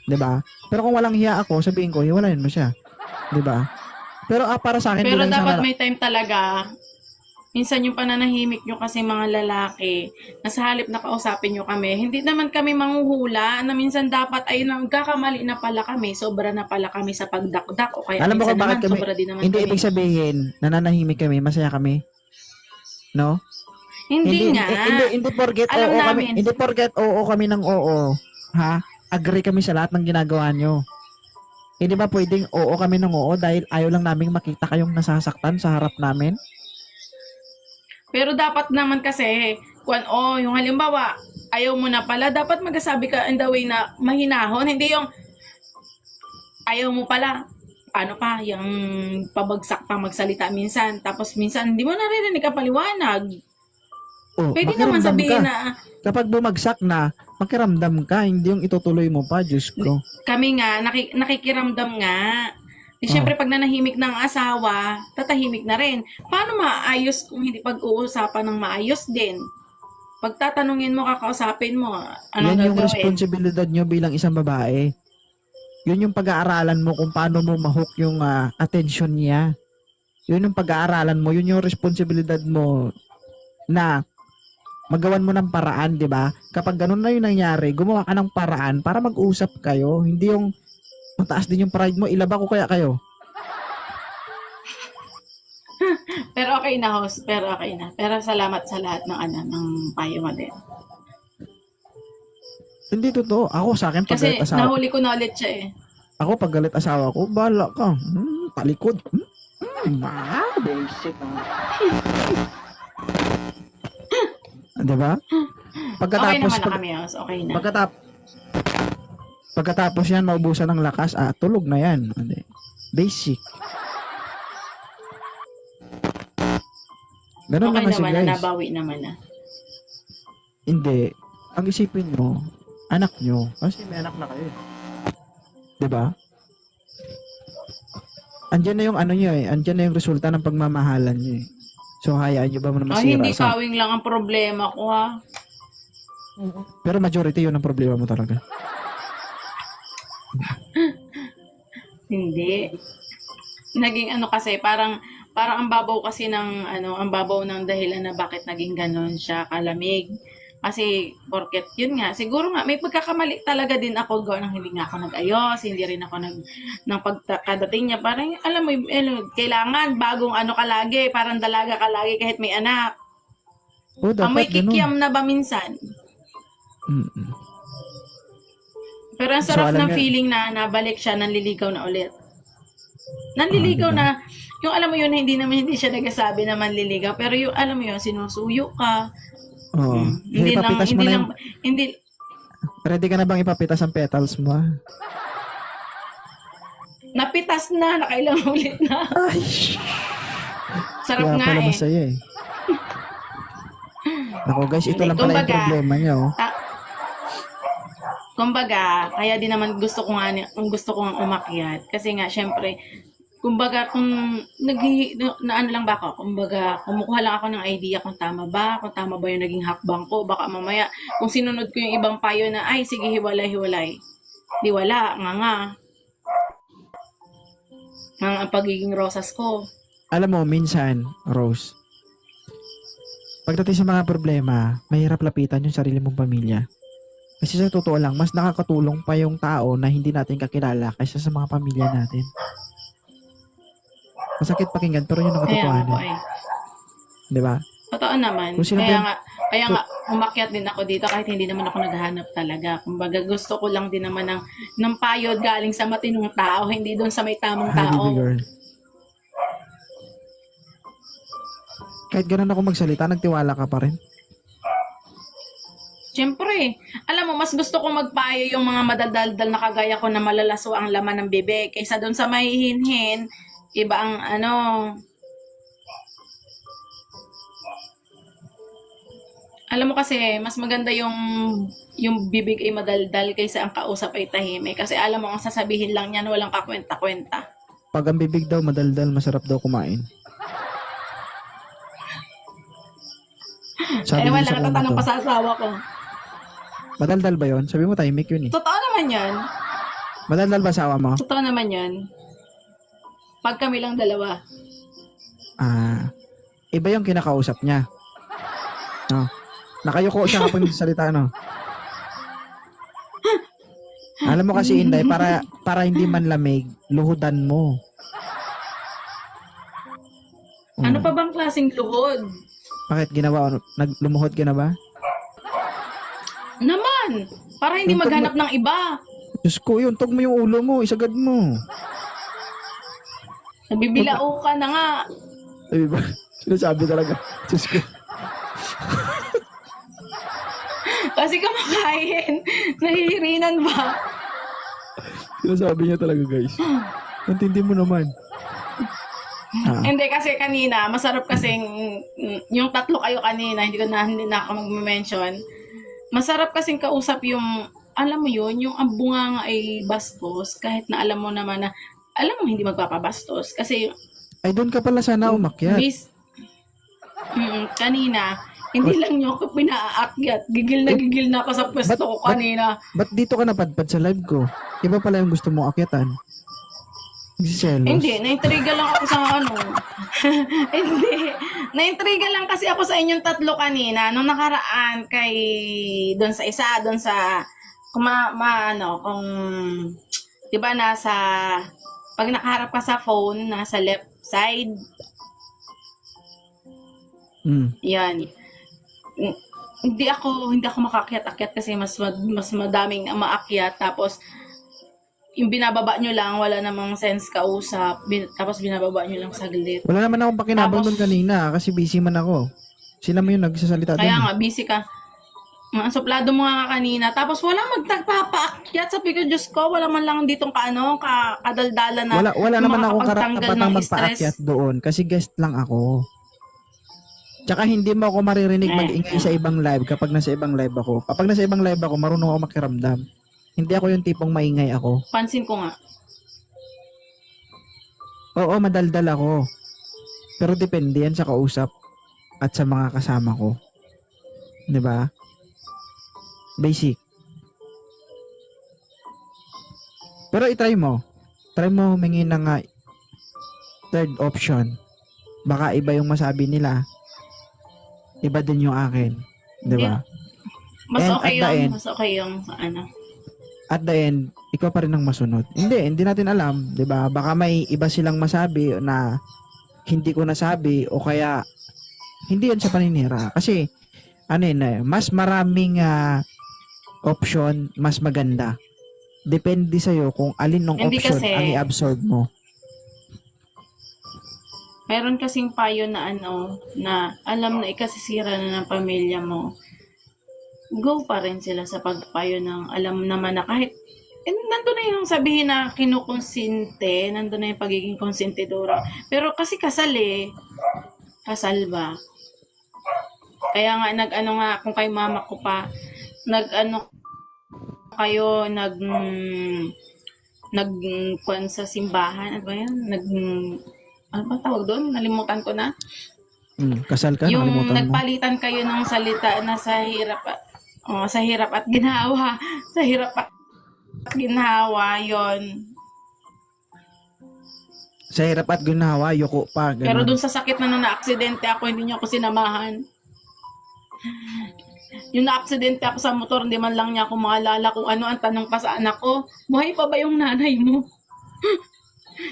'Di ba? Pero kung walang hiya ako, sabihin ko, hiwalayan mo siya. 'Di ba? Pero para sa akin, Pero bilang isang dapat lala- may time talaga. Minsan yung pananahimik nyo kasi mga lalaki, na sa halip na kausapin nyo kami, hindi naman kami manghuhula na minsan dapat ay nagkakamali na pala kami, sobra na pala kami sa pagdakdak o kaya Alam mo minsan kung bakit naman kami, sobra din naman hindi kami. ibig sabihin, nananahimik kami, masaya kami. No? Hindi nga. Hindi porget Alam oo kami, namin. hindi porget oo kami ng oo. Ha? Agree kami sa lahat ng ginagawa nyo. Hindi ba pwedeng oo kami ng oo dahil ayaw lang naming makita kayong nasasaktan sa harap namin? Pero dapat naman kasi, yung halimbawa, ayaw mo na pala, dapat magasabi ka in the way na mahinahon, hindi yung ayaw mo pala, ano pa, yung pabagsak pa magsalita minsan, tapos minsan hindi mo naririnig ka paliwanag. Oh, Pwede naman makiramdam sabihin ka. na Kapag bumagsak na, makiramdam ka, hindi yung itutuloy mo pa, Diyos ko. kami nga, nakikiramdam nga. Eh, syempre, pag nanahimik ng asawa, tatahimik na rin. Paano maayos kung hindi pag-uusapan ng maayos din? Pag tatanungin mo, kakausapin mo, anong Yan yung gagawin? responsibilidad nyo bilang isang babae. Yun yung pag-aaralan mo kung paano mo ma-hook yung attention niya. Yun yung pag-aaralan mo, yun yung responsibilidad mo na magawan mo ng paraan, di ba? Kapag ganun na yung nangyari, gumawa ka ng paraan para mag-usap kayo. Hindi yung mataas din yung pride mo, ilaba ko kaya kayo. Pero okay na, host. Pero okay na. Pero salamat sa lahat ng payo mo din. Hindi totoo. Ako sa akin, pag Kasi galit asawa, nahuli ko na ulit siya eh. ako pag galit asawa ko, bahala ka. Talikod. Basic. Di ba? Okay Pagkatapos, naman na kami, host. Okay na. pagkatapos yan, maubusan ng lakas, tulog na yan. Hindi. Basic. Ganun Okay lang kasi naman na, guys. nabawi naman na. Hindi. Ang isipin nyo, anak nyo. Kasi may anak na kayo. Diba? Andyan na yung ano nyo eh. Andyan na yung resulta ng pagmamahalan nyo eh. So, hayaan nyo ba mo na Ay, masira hindi sa... kawing lang ang problema ko ha. Pero majority yun ang problema mo talaga. Hindi. Naging ano kasi, parang ang babaw kasi ng ang babaw ng dahilan na bakit naging ganon siya kalamig. Kasi porket yun nga, siguro nga may pagkakamali talaga din ako gawa ng hindi nga ako nag-ayos, hindi rin ako ng pagkadating niya, parang alam mo, kailangan bagong ano ka lagi, parang dalaga ka lagi kahit may anak. Oo, dapat Amoy ganun. kikiam na ba minsan? Mm-mm. Pero ang So, sarap alam ng niyo- feeling na nabalik siya, nanliligaw na ulit. Nanliligaw diba? na, yung alam mo yun, hindi siya nagsasabi na manliligaw, pero yung alam mo yun, sinusuyo ka. Oo. Hindi lang, Ipapitas mo hindi na lang, yung... hindi, Ready ka na bang ipapitas ang petals mo? napitas na, nakailang ulit na. Ay! Sarap Kaya nga pala eh. masaya eh. Naku guys, ito Hindi, lang pala yung kumbaga, problema niyo. Kumbaga, kaya din naman gusto ko nga umakyat. Kasi nga, syempre, kumbaga, kung na ano lang ba ako, kumbaga, kumukuha lang ako ng idea kung tama ba yung naging hakbang ko. Baka mamaya, kung sinunod ko yung ibang payo na, ay, sige, hiwalay. Di wala, nga. Nga ang pagiging rosas ko. Alam mo, minsan, Rose, pagdating sa mga problema, mahirap lapitan yung sarili mong pamilya. Kasi sa totoo lang, mas nakakatulong pa yung tao na hindi natin kakilala kaysa sa mga pamilya natin. Masakit pakinggan, pero yun ang Kaya nga po katotohanan. eh. Di ba? Totoo naman. Kung sino Kaya nga, umakyat din ako dito kahit hindi naman ako naghahanap talaga. Kumbaga, gusto ko lang din naman ng payod galing sa matinong tao, hindi doon sa may tamang Hi, tao. baby girl. Kahit ganun ako magsalita, nagtiwala ka pa rin. Siyempre, alam mo, mas gusto kong magpayo yung mga madaldal na kagaya ko na malalaso ang laman ng bibig kaysa doon sa mahihinhin, iba ang ano. Alam mo kasi, mas maganda yung bibig ay madaldal kaysa ang kausap ay tahimik. Kasi alam mo, ang sasabihin lang niyan, walang kakwenta-kwenta. Pag ang bibig daw madaldal, masarap daw kumain. Sabi Wala, niya sa natatanong to. pa sa asawa ko. Madaldal ba yon? Sabi mo tahimik yun eh. Totoo naman yan. Madaldal ba asawa mo? Totoo naman yan. Pag kami lang dalawa. Iba yung kinakausap niya. No. Nakayuko siya kapag nagsasalita, no? Alam mo kasi, Inday, para hindi man lamig, luhudan mo. Ano pa bang klaseng luhod? Bakit ginawa? Lumuhod ka na ba? Naman! Para hindi Yung maghanap ng iba. Diyos ko, yun. Tog mo yung ulo mo. Isagad mo. Nabibilao ka na nga. Sabi ba? Sinasabi talaga. Diyos ko. Kasi kumakain. Nahihirinan ba? Sinasabi niya talaga, guys. Intindi mo naman. Hindi kasi kanina, masarap kasing yung tatlo kayo kanina, hindi na ako mag-mention. Masarap kasing kausap yung, alam mo yun, yung ang bunganga ay bastos, kahit na alam mo naman na, alam mo hindi magpapabastos. Kasi, Ay, doon ka pala sana umakyat. kanina, hindi lang nyo ako pinaakyat. Gigil na ako sa pwesto ko kanina. Ba't dito ka napadpad sa live ko? Iba pala yung gusto mo akyatan. Nagsiselos. Hindi, naintriga lang ako sa ano. Hindi. Naintriga lang kasi ako sa inyong tatlo kanina. Nung nakaraan kay, doon sa, kung kung, di ba nasa, pag nakaharap ka sa phone, nasa left side, yan. Hindi ako makakyat-akyat kasi mas madaming maakyat, tapos yung binababa nyo lang, wala namang sense kausap, tapos binababa nyo lang saglit. Wala naman akong pakinabang Tapos, doon kanina kasi busy man ako. Sila mo yung nagsasalita doon. kaya nga, busy ka. Ang suplado mo nga kanina. Tapos walang magtagpapaakyat. Sabi ko, Diyos ko, wala man lang ditong kadaldala na Wala naman akong makakapagtanggal karapatang ng magpaakyat stress. doon kasi guest lang ako. Tsaka hindi mo ako maririnig mag-ingay sa ibang live kapag nasa ibang live ako. Kapag nasa ibang live ako, marunong ako makiramdam. Hindi ako yung tipong maingay ako. Pansin ko nga. Oo, madaldal ako. Pero depende yan sa kausap at sa mga kasama ko. 'Di ba? Basic. Pero i-try mo. Try mo humingi ng third option. Baka iba yung masabi nila. Iba din yung akin. 'Di ba? Mas And okay at the yung, end- mas okay yung ano. At the end, ikaw pa rin ang masunod. Hindi natin alam, 'di ba? Baka may iba silang masabi na hindi ko nasabi o kaya hindi yan sa paninira. Kasi mas maraming option, mas maganda. Depende sa iyo kung alin ng Hindi option kasi- ang i-absorb mo. Meron kasing payo na na alam na ikasisira na ng pamilya mo. Go pa rin sila sa pagpayo ng alam naman na kahit nandun na yung sabihin na kinukonsinte, nandun na yung pagiging konsentidora. Pero kasi kasal kasal ba? Kaya nga kung kay mama ko pa, kayo, kwan sa simbahan, ano ba yan? Ano ba tawag doon? Nalimutan ko na. Kasal ka, Yung nakalimutan mo. nagpalitan kayo ng salita na sa hirap at ginawa. Sa hirap at ginawa, yon. Sa hirap at ginawa, yuko pa. Ganun. Pero dun sa sakit na na-aksidente ako, hindi niya ako sinamahan. Yung na-aksidente ako sa motor, hindi man lang niya ako maalala kung ano. Ang tanong pa sa anak ko, buhay pa ba yung nanay mo?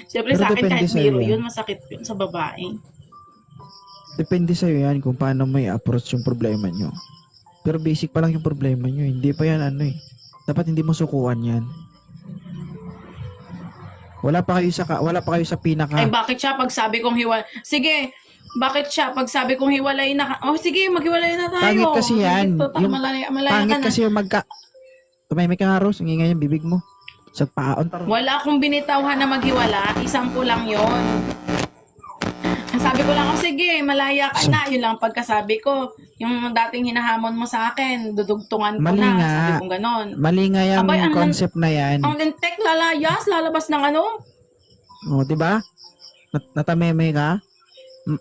Siyempre Pero sa akin, depende kahit sa'yo biro yan. yun, masakit yun sa babae. Depende sa'yo yan kung paano mo i-approach yung problema nyo. Pero basic pa lang yung problema nyo. Hindi pa yan Dapat hindi mo sukuan yan. Wala pa kayo sa pinaka... Ay bakit siya pag sabi kong hiwalay? Sige, Bakit siya? Pag sabi kong hiwalay na oh sige, maghiwalay na tayo. Pangit kasi yan. Total, Yung malaya Pangit ka na. kasi yung Tumahimik ka nga, Rose. Ingingay yung bibig mo. Sa paon taro. Wala akong binitawhan na maghiwala. Isampu lang yon. Sabi ko lang, oh sige, malaya ka na. Yun lang pagkasabi ko. Yung dating hinahamon mo sa akin, dudugtungan ko Mali na. nga. Sabi ko ganon. Mali nga yung Abay, concept na yan. Ang lintek, lalayas, lalabas ng ano. O, di ba? Natameme ka?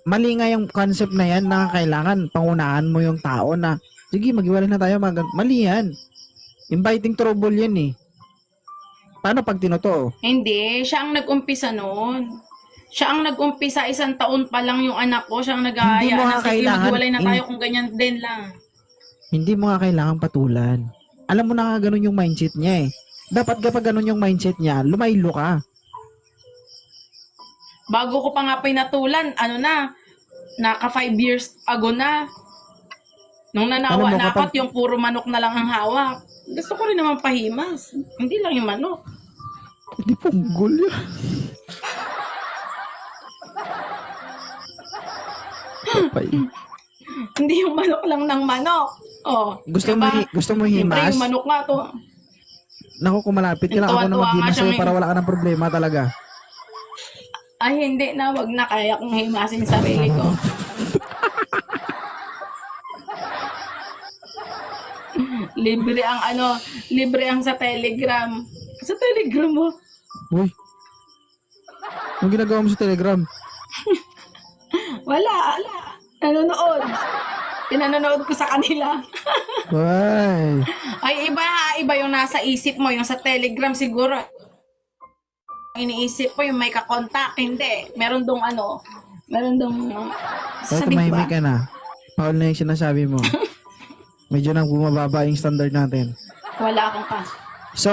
Mali nga yung concept na yan na kailangan pangunahan mo yung tao na, sige, maghiwalay na tayo. Mali yan. Inviting trouble yan eh. Paano pag tinotoo? Hindi, siya ang nag-umpisa noon. Siya ang nag-umpisa, 1 taon pa lang yung anak ko. Siya ang nag-aaya Hindi mo nga na, sige, kailangan- maghiwalay na tayo kung ganyan din lang. Hindi mo nga kailangan patulan. Alam mo na nga ganun yung mindset niya eh. Dapat kapag ganun yung mindset niya, lumaylo ka. Bago ko pa nga pinatulan, ano na, naka 5 years ago na. Nung nanawa Alam mo, na kapag- ako't yung puro manok na lang ang hawak. Gusto ko rin naman pahimas. Hindi lang yung manok. Hindi punggol yan. Kapay. Hindi yung manok lang ng manok. Oh, Gusto mo, diba? gusto mo Siyempre himas? yung manok nga to. Naku, kung malapit ka lang ako na Tuwa-tuwa nga maghimas siya sa'yo ngayon. para wala ka ng problema talaga. Ay, hindi na. Wag na. Kaya kong himasin sarili ko. libre ang sa Telegram. Sa Telegram mo. Uy. Anong ginagawa mo sa Telegram? Wala. Nanonood. Pinanonood ko sa kanila. Ay. Ay, iba yung nasa isip mo. Yung sa Telegram siguro. Iniisip ko yung may kakontak. Hindi. Meron dong Ay, tumahimik ka na. Paul na yung sinasabi mo. Medyo nang bumababa yung standard natin. Wala akong ka. So,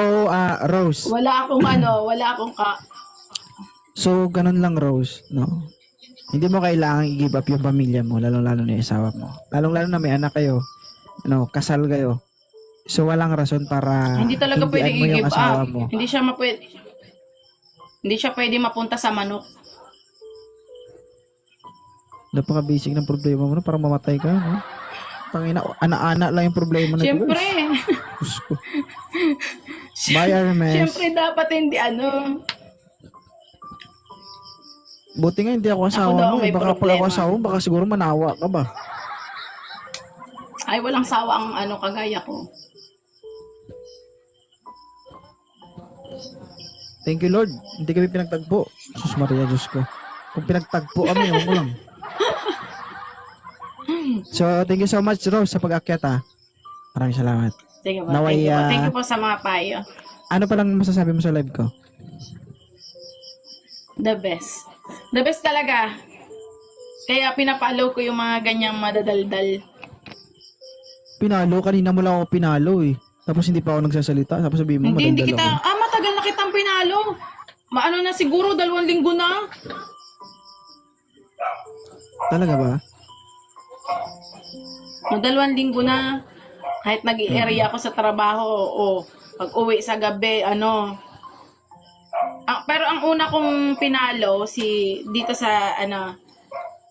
Rose. Wala akong ka. So, ganun lang, Rose. No? Hindi mo kailangan i-give up yung pamilya mo, lalong-lalo na yung asawa mo. Lalong-lalo na may anak kayo. Ano, kasal kayo. So, walang rason para Hindi talaga pwede hindian mo yung i-give asawa up. mo. Hindi siya pwede mapunta sa manok. Napaka-basic ng problema mo, no? Parang mamatay ka, no? Tangina, ana-ana lang yung problema na Siyempre. Diyos ko. Bye, Hermes. Siyempre dapat hindi Buti nga hindi ako asawa daw mo. may Baka pag ako problema. asawa mo, baka siguro manawa ka ba? Ay, walang sawa ang kagaya ko. Thank you, Lord. Hindi kami pinagtagpo. Sus Maria, Diyos ko. Kung pinagtagpo kami, ako lang. So, thank you so much, Rose, sa pag-akyat, ha. Maraming salamat. Sige po, Naway, thank you po. Thank you po sa mga payo. Ano pa lang masasabi mo sa live ko? The best. The best talaga. Kaya pinapalo ko yung mga ganyang madadaldal. Pinalo, kanina mo lang ako pinalo, eh. Tapos hindi pa ako nagsasalita. Tapos sabihin mo, Hindi madaldal kita, ako. matagal na kitang pinalo. Maano na siguro, 2 linggo na. Talaga ba? 2 linggo na. Kahit nag-i-area ako sa trabaho o pag uwi sa gabi, pero ang una kong pinalo dito sa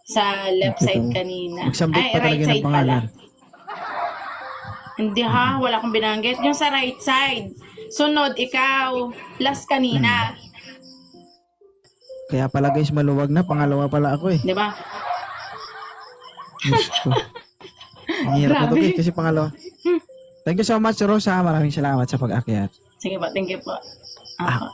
sa left side kanina. Nagsambit pa right talaga ng side pala. pangalan. Hindi ha, wala akong binanggit. Yung sa right side. Sunod, ikaw. Last kanina. Kaya pala guys, maluwag na. Pangalawa pala ako, eh. Di ba? Diyos ko. Ang hirap na to, Grabe. guys, kasi pangalawa. Thank you so much, Rosa. Maraming salamat sa pag-akyat. Sige po, thank you po. Okay.